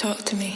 Talk to me.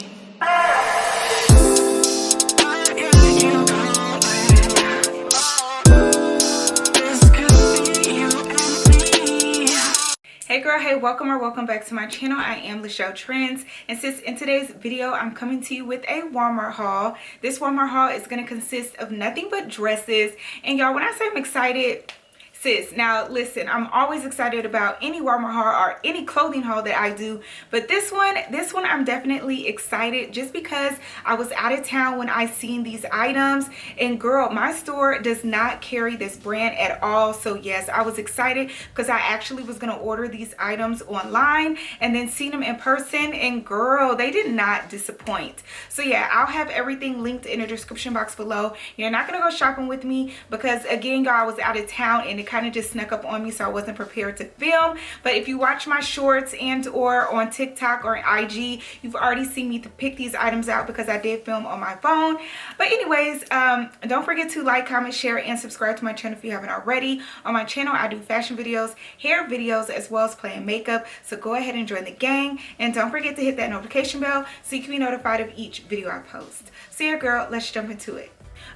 Hey girl, hey, welcome or welcome back to my channel. I am lachelletrends, and sis, in today's video I'm coming to you with a Walmart haul. This Walmart haul is going to consist of nothing but dresses, and y'all, when I say I'm excited, sis, now listen, I'm always excited about any Walmart haul or any clothing haul that I do, but this one I'm definitely excited just because I was out of town when I seen these items, and girl, my store does not carry this brand at all. So yes, I was excited because I actually was going to order these items online and then seen them in person, and girl, they did not disappoint. So yeah, I'll have everything linked in the description box below. You're not going to go shopping with me because again, y'all, I was out of town and it kind of just snuck up on me, so I wasn't prepared to film. But if you watch my shorts and or on TikTok or IG, you've already seen me to pick these items out because I did film on my phone. But anyways, don't forget to like, comment, share, and subscribe to my channel if you haven't already. On my channel, I do fashion videos, hair videos, as well as playing makeup, so go ahead and join the gang, and don't forget to hit that notification bell so you can be notified of each video I post. So yeah, girl, let's jump into it.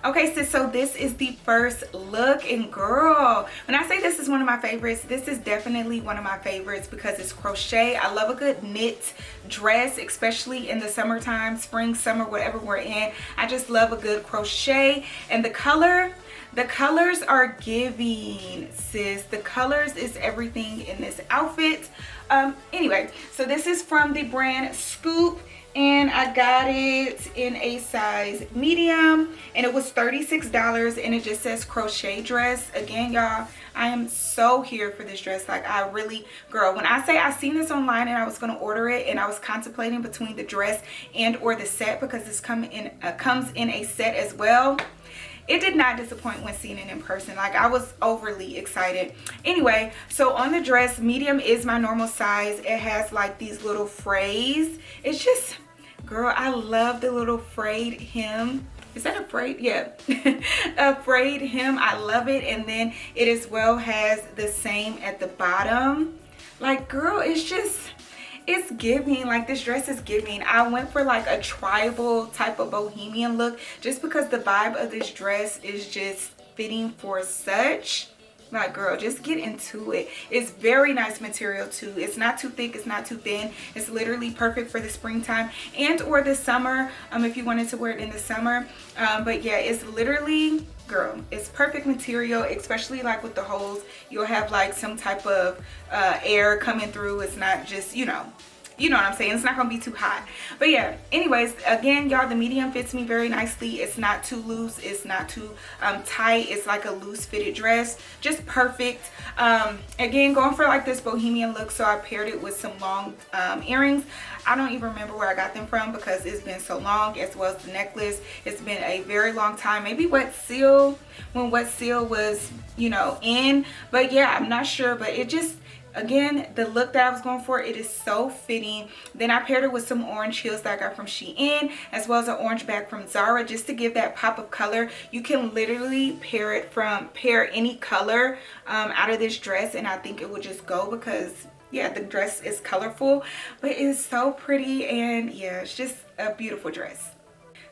Okay, sis, so this is the first look, and girl, when I say this is one of my favorites, this is definitely one of my favorites because it's crochet. I love a good knit dress, especially in the summertime, spring, summer, whatever we're in. I just love a good crochet, and the colors are giving, sis. The colors is everything in this outfit. Anyway, so this is from the brand Scoop, and I got it in a size medium, and it was $36, and it just says crochet dress. Again, y'all, I am so here for this dress. Like, I really, girl, when I say I seen this online and I was going to order it, and I was contemplating between the dress and or the set because this comes in a set as well. It did not disappoint when seeing it in person. Like, I was overly excited. Anyway, so on the dress, medium is my normal size. It has like these little frays. It's just, girl, I love the little frayed hem. Is that a frayed? Yeah. A frayed hem. I love it. And then it as well has the same at the bottom. Like, girl, it's just, it's giving. Like, this dress is giving. I went for like a tribal type of bohemian look just because the vibe of this dress is just fitting for such. Like, girl, just get into it. It's very nice material too. It's not too thick, it's not too thin. It's literally perfect for the springtime and or the summer, if you wanted to wear it in the summer. But yeah, it's literally, girl, it's perfect material, especially like with the holes. You'll have like some type of air coming through. It's not just, you know what I'm saying. It's not gonna be too hot. But yeah, anyways, again, y'all, the medium fits me very nicely. It's not too loose, it's not too tight. It's like a loose fitted dress, just perfect. Again, going for like this bohemian look, so I paired it with some long earrings. I don't even remember where I got them from because it's been so long, as well as the necklace. It's been a very long time, maybe Wet Seal, when Wet Seal was, you know, in. But yeah, I'm not sure, but it just, again, the look that I was going for, it is so fitting. Then I paired it with some orange heels that I got from Shein, as well as an orange bag from Zara, just to give that pop of color. You can literally pair any color out of this dress, and I think it would just go because, yeah, the dress is colorful, but it's so pretty, and yeah, it's just a beautiful dress.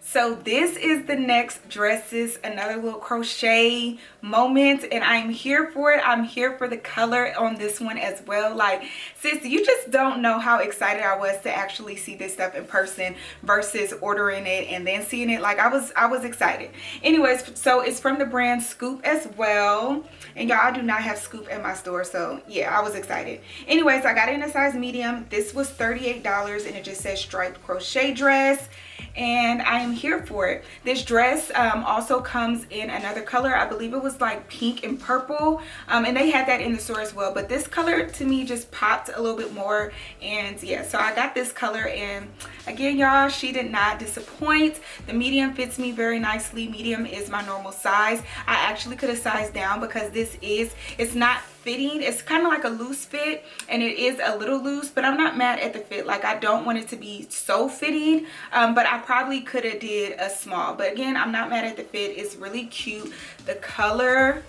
So this is the next dresses, another little crochet moment, and I'm here for it. I'm here for the color on this one as well. Like, sis, you just don't know how excited I was to actually see this stuff in person versus ordering it and then seeing it. Like, I was excited. Anyways, so it's from the brand Scoop as well, and y'all, I do not have Scoop at my store, so yeah, I was excited. Anyways, I got it in a size medium. This was $38, and it just says striped crochet dress, and I am here for it. This dress also comes in another color. I believe it was like pink and purple, and they had that in the store as well, but this color to me just popped a little bit more. And yeah, so I got this color, and again, y'all, she did not disappoint. The medium fits me very nicely. Medium is my normal size. I actually could have sized down because it's not fitting. It's kind of like a loose fit, and it is a little loose, but I'm not mad at the fit. Like, I don't want it to be so fitting, but I probably could have did a small. But again, I'm not mad at the fit. It's really cute. The color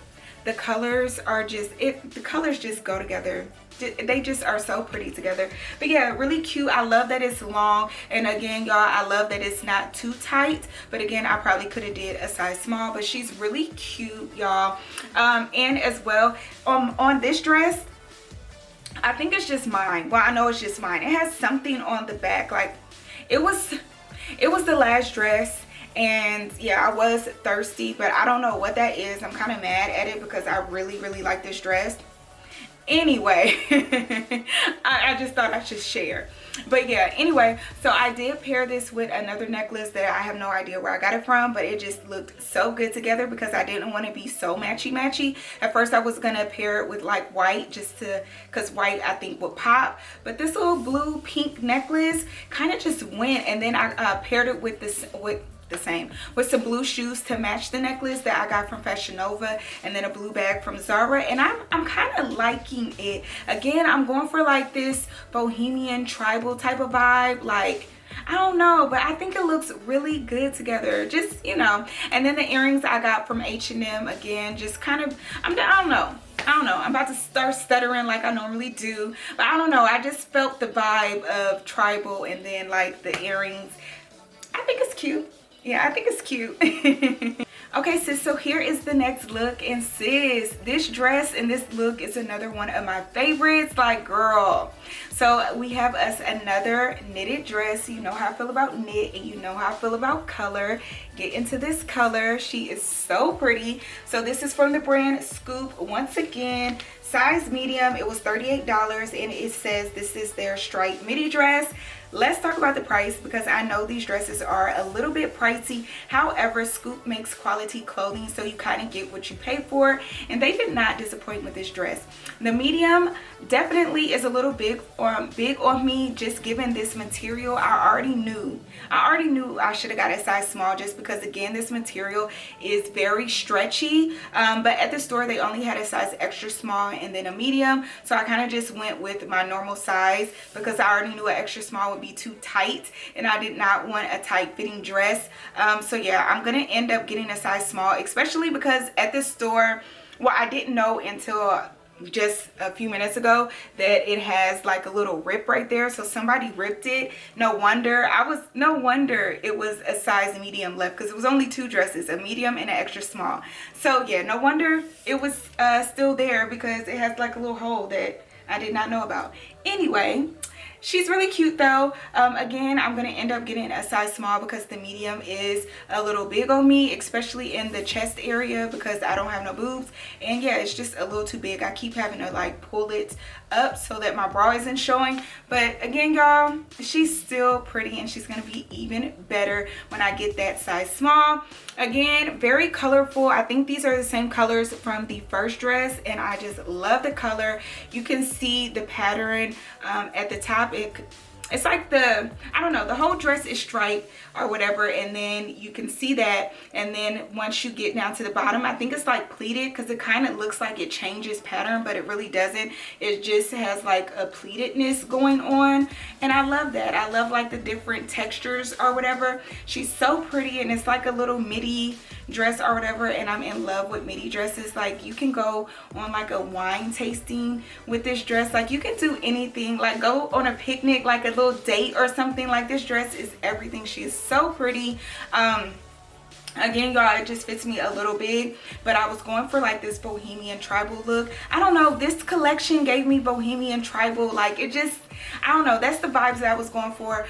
The colors are just, the colors just go together. They just are so pretty together. But yeah, really cute. I love that it's long, and again y'all, I love that it's not too tight, but again, I probably could have did a size small. But she's really cute, y'all. And as well, on this dress, I think it's just mine. Well, I know it's just mine. It has something on the back, like it was the last dress, and yeah, I was thirsty, but I don't know what that is. I'm kind of mad at it because I really like this dress. Anyway, I just thought I should share. But yeah, anyway, so I did pair this with another necklace that I have no idea where I got it from, but it just looked so good together because I didn't want to be so matchy. At first I was gonna pair it with like white, just to, because white I think would pop, but this little blue pink necklace kind of just went. And then I paired it with this, with some blue shoes to match the necklace that I got from Fashion Nova, and then a blue bag from Zara, and I'm kind of liking it. Again, I'm going for like this bohemian tribal type of vibe, like I don't know, but I think it looks really good together, just, you know. And then the earrings I got from H&M, again, just kind of, I don't know, I'm about to start stuttering like I normally do, but I don't know, I just felt the vibe of tribal, and then like the earrings, I think it's cute. Yeah, I think it's cute. Okay, sis, so here is the next look, and sis, this dress and this look is another one of my favorites, like girl. So we have us another knitted dress. You know how I feel about knit, and you know how I feel about color. Get into this color. She is so pretty. So this is from the brand Scoop. Once again, size medium. It was $38, and it says this is their striped midi dress. Let's talk about the price, because I know these dresses are a little bit pricey. However, Scoop makes quality clothing, so you kind of get what you pay for, and they did not disappoint with this dress. The medium definitely is a little big on me, just given this material. I already knew I should have got a size small, just because again, this material is very stretchy. But at the store they only had a size extra small and then a medium, so I kind of just went with my normal size because I already knew an extra small would be too tight, and I did not want a tight fitting dress. So yeah, I'm gonna end up getting a size small, especially because at the store, well, I didn't know until just a few minutes ago that it has like a little rip right there, so somebody ripped it. No wonder it was a size medium left, because it was only two dresses, a medium and an extra small. So yeah, no wonder it was still there, because it has like a little hole that I did not know about. Anyway, she's really cute though. Again, I'm gonna end up getting a size small because the medium is a little big on me, especially in the chest area, because I don't have no boobs, and yeah, it's just a little too big. I keep having to like pull it up so that my bra isn't showing. But again, y'all, she's still pretty, and she's gonna be even better when I get that size small. Again, very colorful. I think these are the same colors from the first dress, and I just love the color. You can see the pattern at the top. It's like the, I don't know, the whole dress is striped or whatever, and then you can see that, and then once you get down to the bottom, I think it's like pleated, because it kind of looks like it changes pattern, but it really doesn't. It just has like a pleatedness going on, and I love that. I love like the different textures or whatever. She's so pretty, and it's like a little midi dress or whatever, and I'm in love with midi dresses. Like, you can go on like a wine tasting with this dress. Like, you can do anything, like go on a picnic, like a little date or something. Like, this dress is everything. She is so pretty. Again, y'all, it just fits me a little big, but I was going for like this bohemian tribal look. I don't know, this collection gave me bohemian tribal, like it just, I don't know, that's the vibes that I was going for.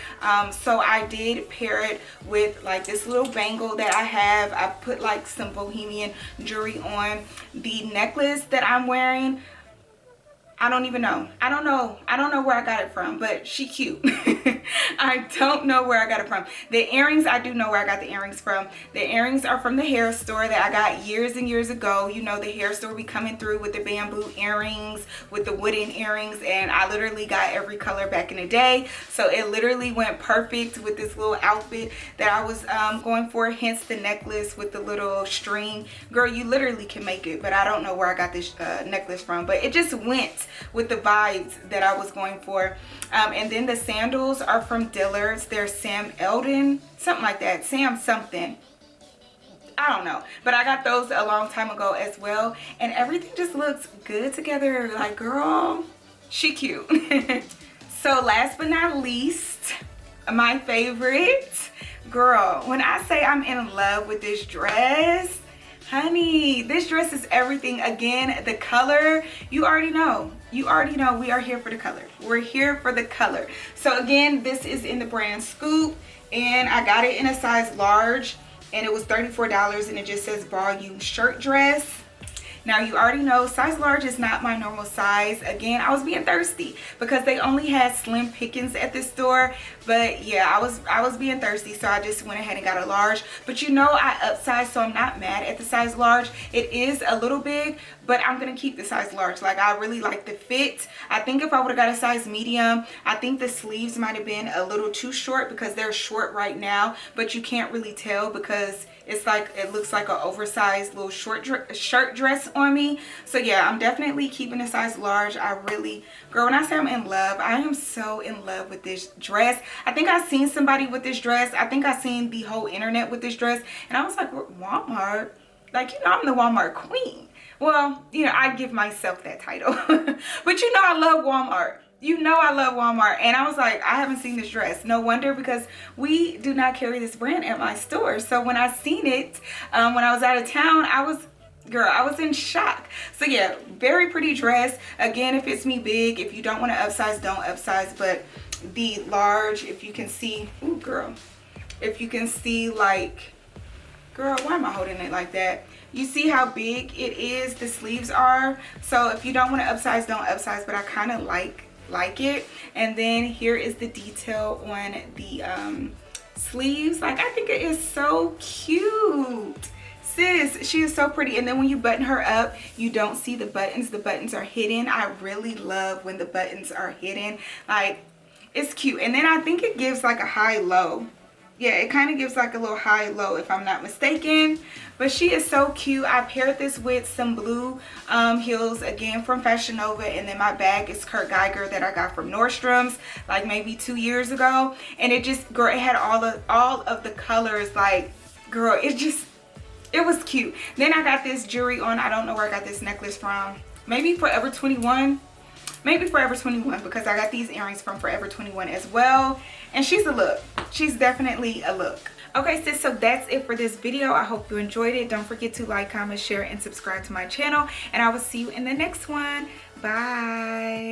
So I did pair it with like this little bangle that I have. I put like some bohemian jewelry on. The necklace that I'm wearing, I don't even know. I don't know where I got it from, but she cute. I don't know where I got it from. The earrings, I do know where I got the earrings from. The earrings are from the hair store that I got years and years ago. You know, the hair store be coming through with the bamboo earrings, with the wooden earrings, and I literally got every color back in the day. So it literally went perfect with this little outfit that I was going for, hence the necklace with the little string. Girl, you literally can make it, but I don't know where I got this necklace from, but it just went with the vibes that I was going for. And then the sandals are from Dillard's. They're Sam Eldon, something like that, Sam something. I don't know, but I got those a long time ago as well, and everything just looks good together. Like, girl, she cute. So last but not least, my favorite, girl, when I say I'm in love with this dress, honey, this dress is everything. Again, the color, you already know we are here for the color. We're here for the color. So again, this is in the brand Scoop, and I got it in a size large, and it was $34, and it just says volume shirt dress. Now you already know size large is not my normal size. Again, I was being thirsty because they only had slim pickings at this store. But yeah, I was being thirsty, so I just went ahead and got a large. But you know, I upsized, so I'm not mad at the size large. It is a little big, but I'm gonna keep the size large. Like, I really like the fit. I think if I would have got a size medium, I think the sleeves might have been a little too short because they're short right now, but you can't really tell because it's like, it looks like an oversized little shirt dress on me. So yeah, I'm definitely keeping a size large. I really, girl, when I say I'm in love, I am so in love with this dress. I think I seen somebody with this dress. I think I seen the whole internet with this dress, and I was like, Walmart? Like, you know, I'm the Walmart queen. Well, you know, I give myself that title. But you know, I love Walmart. You know, I love Walmart. And I was like, I haven't seen this dress. No wonder, because we do not carry this brand at my store. So when I seen it, when I was out of town, I was in shock. So yeah, very pretty dress. Again, it fits me big. If you don't want to upsize, don't upsize. But the large, if you can see, ooh, girl, if you can see, like, girl, why am I holding it like that? You see how big it is, the sleeves are. So if you don't want to upsize, don't upsize, but I kind of like it. And then here is the detail on the sleeves. Like, I think it is so cute. Sis, she is so pretty. And then when you button her up, you don't see the buttons. The buttons are hidden. I really love when the buttons are hidden. Like, it's cute. And then I think it gives like a high-low. Yeah, it kind of gives like a little high-low if I'm not mistaken. But she is so cute. I paired this with some blue heels, again from Fashion Nova. And then my bag is Kurt Geiger that I got from Nordstrom's like maybe 2 years ago. And it just, girl, it had all of the colors. Like, girl, it was cute. Then I got this jewelry on. I don't know where I got this necklace from. Maybe Forever 21. Maybe Forever 21, because I got these earrings from Forever 21 as well. And she's a look. She's definitely a look. Okay, sis, so that's it for this video. I hope you enjoyed it. Don't forget to like, comment, share, and subscribe to my channel. And I will see you in the next one. Bye.